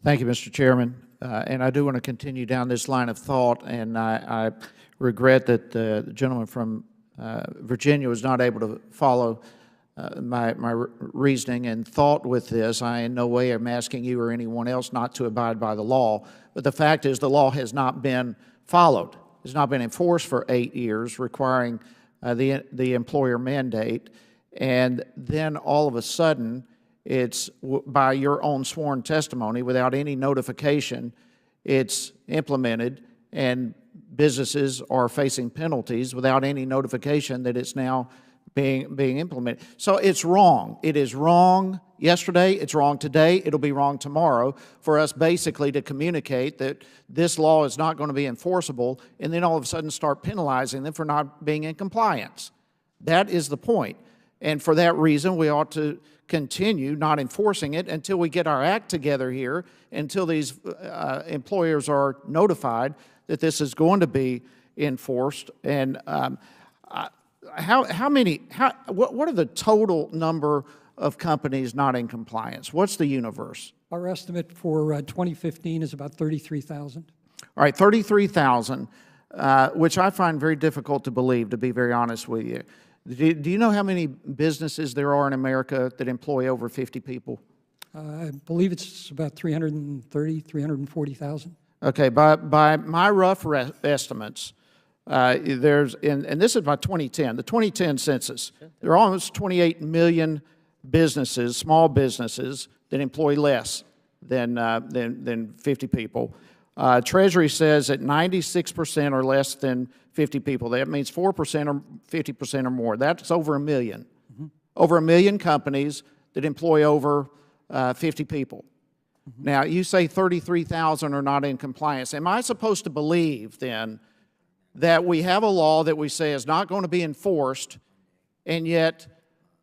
Thank you, Mr. Chairman. And I do want to continue down this line of thought, and I regret that the gentleman from Virginia was not able to follow my reasoning and thought with this. I in no way am asking you or anyone else not to abide by the law, but the fact is the law has not been followed. It's not been enforced for 8 years, requiring the employer mandate, and then all of a sudden, it's by your own sworn testimony, without any notification, it's implemented, and businesses are facing penalties without any notification that it's now being implemented. So it's wrong. It is wrong yesterday, it's wrong today, it'll be wrong tomorrow for us basically to communicate that this law is not going to be enforceable and then all of a sudden start penalizing them for not being in compliance. That is the point. And for that reason, we ought to continue not enforcing it until we get our act together here, until these employers are notified that this is going to be enforced. And what are the total number of companies not in compliance? What's the universe? Our estimate for 2015 is about 33,000. All right, 33,000, which I find very difficult to believe, to be very honest with you. Do you know how many businesses there are in America that employ over 50 people? I believe it's about 330, 340,000. Okay, by my rough estimates, there's, and this is by 2010, the 2010 census, there are almost 28 million businesses, small businesses, that employ less than 50 people. Treasury says that 96% are less than 50 people. That means 4% or 50% or more. That's over a million. Mm-hmm. Over a million companies that employ over 50 people. Mm-hmm. Now, you say 33,000 are not in compliance. Am I supposed to believe, then, that we have a law that we say is not going to be enforced, and yet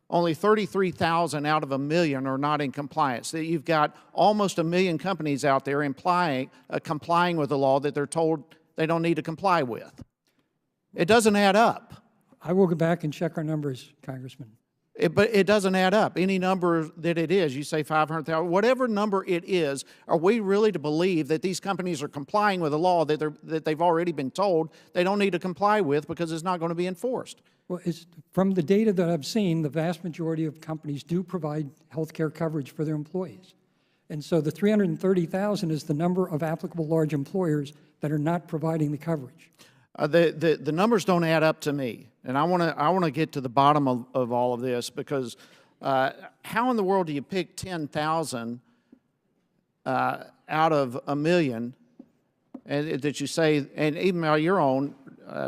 only 33,000 out of a million are not in compliance? That you've got almost a million companies out there complying with the law that they're told they don't need to comply with. It doesn't add up. I will go back and check our numbers, Congressman. But it doesn't add up. Any number that it is, you say 500,000, whatever number it is, are we really to believe that these companies are complying with a law that they've already been told they don't need to comply with because it's not going to be enforced? Well, from the data that I've seen, the vast majority of companies do provide health care coverage for their employees. And so the 330,000 is the number of applicable large employers that are not providing the coverage. The numbers don't add up to me, and I want to get to the bottom of all of this, because how in the world do you pick 10,000 out of a million, and that you say, and even by your own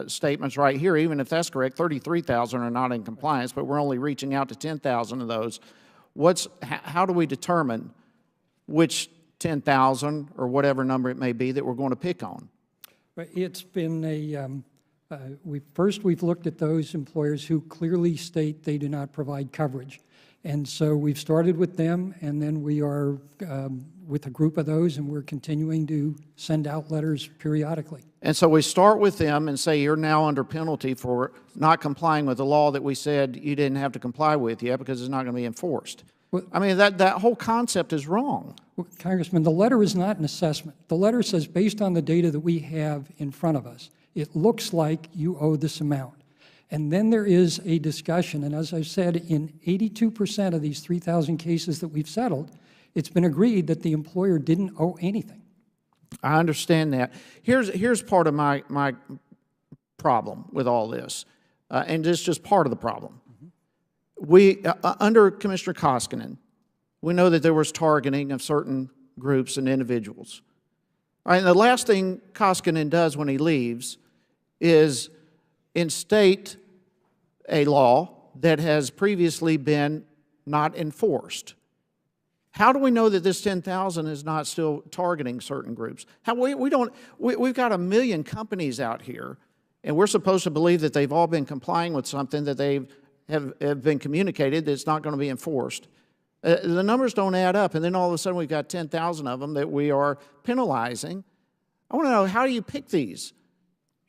statements right here, even if that's correct, 33,000 are not in compliance, but we're only reaching out to 10,000 of those. How do we determine which 10,000 or whatever number it may be that we're going to pick on? It's been we've looked at those employers who clearly state they do not provide coverage. And so we've started with them, and then we are with a group of those, and we're continuing to send out letters periodically. And so we start with them and say, you're now under penalty for not complying with the law that we said you didn't have to comply with yet because it's not going to be enforced. Well, I mean, that whole concept is wrong. Well, Congressman, the letter is not an assessment. The letter says, based on the data that we have in front of us, it looks like you owe this amount. And then there is a discussion, and as I said, in 82% of these 3,000 cases that we've settled, it's been agreed that the employer didn't owe anything. I understand that. Here's part of my problem with all this, and it's just part of the problem. We, under Commissioner Koskinen, we know that there was targeting of certain groups and individuals. All right, and the last thing Koskinen does when he leaves is instate a law that has previously been not enforced. How do we know that this 10,000 is not still targeting certain groups? We've got a million companies out here, and we're supposed to believe that they've all been complying with something that they have been communicated that's not going to be enforced. The numbers don't add up, and then all of a sudden we've got 10,000 of them that we are penalizing. I want to know, how do you pick these?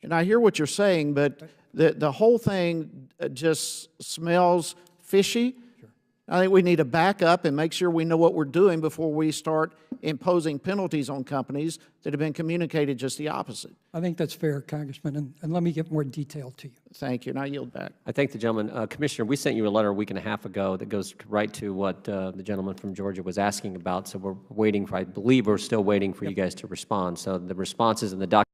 And I hear what you're saying, but the whole thing just smells fishy. Sure. I think we need to back up and make sure we know what we're doing before we start imposing penalties on companies that have been communicated just the opposite. I think that's fair, Congressman, and let me get more detail to you. Thank you, and I yield back. I thank the gentleman. Commissioner, we sent you a letter a week and a half ago that goes right to what the gentleman from Georgia was asking about, so we're waiting for, I believe we're still waiting for you guys to respond. So the responses in the document